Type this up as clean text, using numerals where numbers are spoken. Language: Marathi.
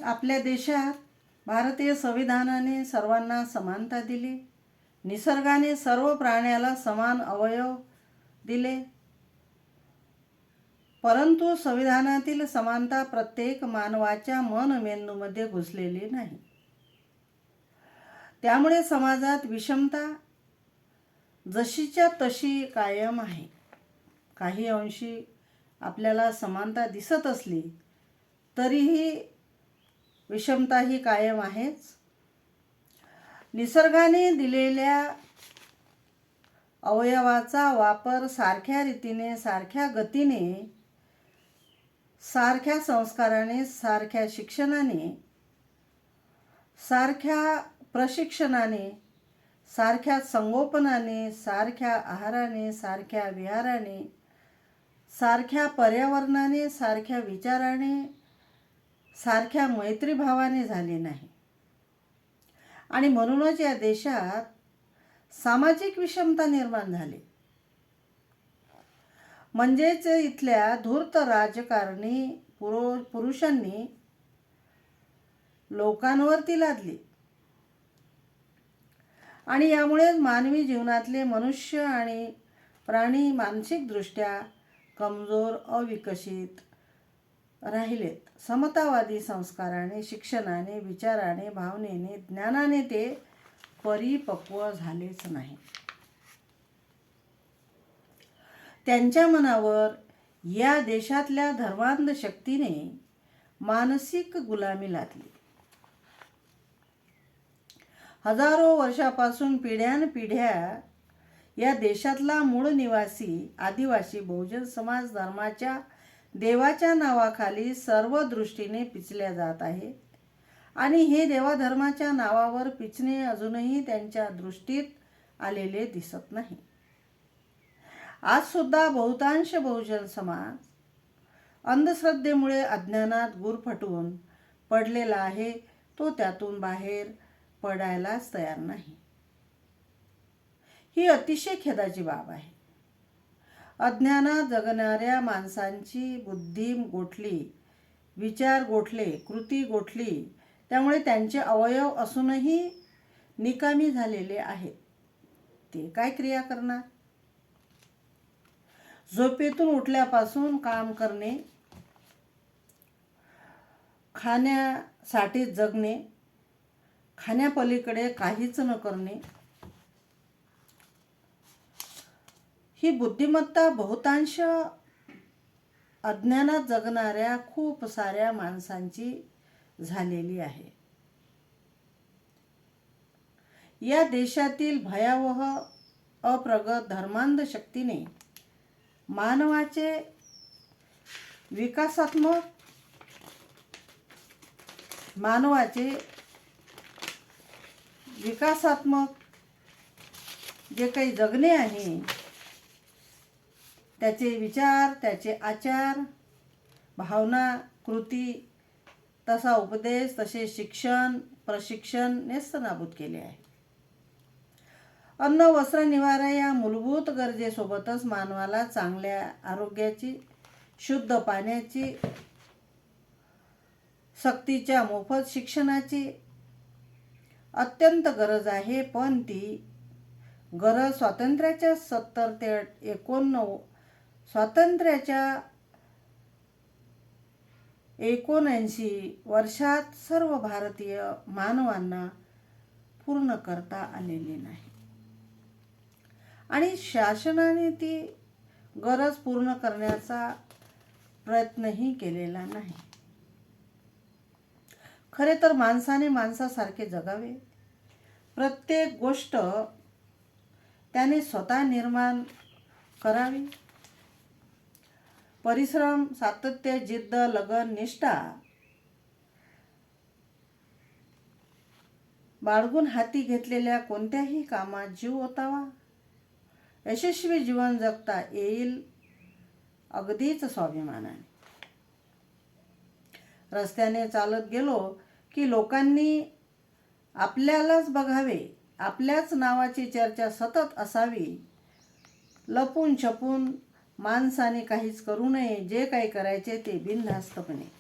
आपल्या देशात भारतीय संविधानाने सर्वांना समानता दिली. निसर्गाने सर्व प्राण्याला समान अवयव दिले. परंतु संविधानातील समानता प्रत्येक मानवाच्या मनमेंदूमध्ये घुसलेली नाही. त्यामुळे समाजात विषमता जशीच्या तशी कायम आहे. काही अंशी आपल्याला समानता दिसत असली तरीही विषमता ही कायम आहेच. निसर्गाने दिलेल्या अवयवाचा वापर सारख्या रीतीने, सारख्या गतीने, सारख्या संस्काराने, सारख्या शिक्षणाने, सारख्या प्रशिक्षणाने, सारख्या संगोपनाने, सारख्या आहाराने, सारख्या विहाराने, सारख्या पर्यावरणाने, सारख्या विचाराने, सारख्या मैत्रीभावाने झाले नाही. आणि म्हणूनच या देशात सामाजिक विषमता निर्माण झाली. म्हणजेच इथल्या धूर्त राजकारणी पुरुषांनी लोकांवरती लादली आणि यामुळे मानवी जीवनातले मनुष्य आणि प्राणी मानसिकदृष्ट्या कमजोर, अविकसित राहिलेत. समतावादी संस्काराने, शिक्षणाने, विचाराने, भावनेने, ज्ञानाने ते परिपक्व झालेच नाही. त्यांच्या मनावर या देशातल्या धर्मांध शक्तीने मानसिक गुलामी लादली. हजारो वर्षापासून पिढ्यानपिढ्या या देशातला मूळ निवासी आदिवासी बहुजन समाज धर्माच्या देवाच्या नावाखाली सर्व दृष्टीने पिचल्या जात आहे. आणि हे देवाधर्माच्या नावावर पिचणे अजूनही त्यांच्या दृष्टीत आलेले दिसत नाही. आज सुद्धा बहुतांश बहुजन समाज अंधश्रद्धेमुळे अज्ञानात गुरफटून पडलेला आहे. तो त्यातून बाहेर पडायलाच तयार नाही. ही अतिशय खेदाची बाब आहे. अज्ञानात जगणाऱ्या माणसांची बुद्धी गोठली, विचार गोठले, कृती गोठली. त्यामुळे त्यांचे अवयव असूनही निकामी झालेले आहेत. ते काय क्रिया करणार? झोपेतून उठल्यापासून काम करणे, खाण्यासाठी जगणे, खाण्यापलीकडे काहीच न करणे, ही बुद्धिमत्ता बहुतांश अज्ञानात जगणाऱ्या खूप साऱ्या माणसांची झालेली आहे. या देशातील भयावह अप्रगत धर्मांध शक्तीने मानवाचे विकासात्मक जे काही जगणे आहे, त्याचे विचार, त्याचे आचार, भावना, कृती, तसा उपदेश, तसे शिक्षण, प्रशिक्षण नेस्तनाबूत केले आहे. अन्न, वस्त्र, निवारा या मूलभूत गरजेसोबतच मानवाला चांगल्या आरोग्याची, शुद्ध पाण्याची, सक्तीच्या मोफत शिक्षणाची अत्यंत गरज आहे. पण ती गरज स्वातंत्र्याच्या 79 वर्षात सर्व भारतीय मानवांना पूर्ण करता आलेली नाही. आणि शासनाने ती गरज पूर्ण करण्याचा प्रयत्नही केलेला नाही. खरे तर माणसाने माणसासारखे जगावे. प्रत्येक गोष्ट त्याने स्वतः निर्माण करावी. परिश्रम, सातत्य, जिद्द, लगन, निष्ठा बाळगून हाती घेतलेल्या कोणत्याही कामात जीव ओतावा. यशस्वी जीवन जगता येईल अगदीच स्वाभिमानाने. रस्त्याने चालत गेलो की लोकांनी आपल्यालाच बघावे, आपल्याच नावाची चर्चा सतत असावी. लपून छपून माणसाने काहीच करू नये. जे काही करायचे ते बिनधास्तपणे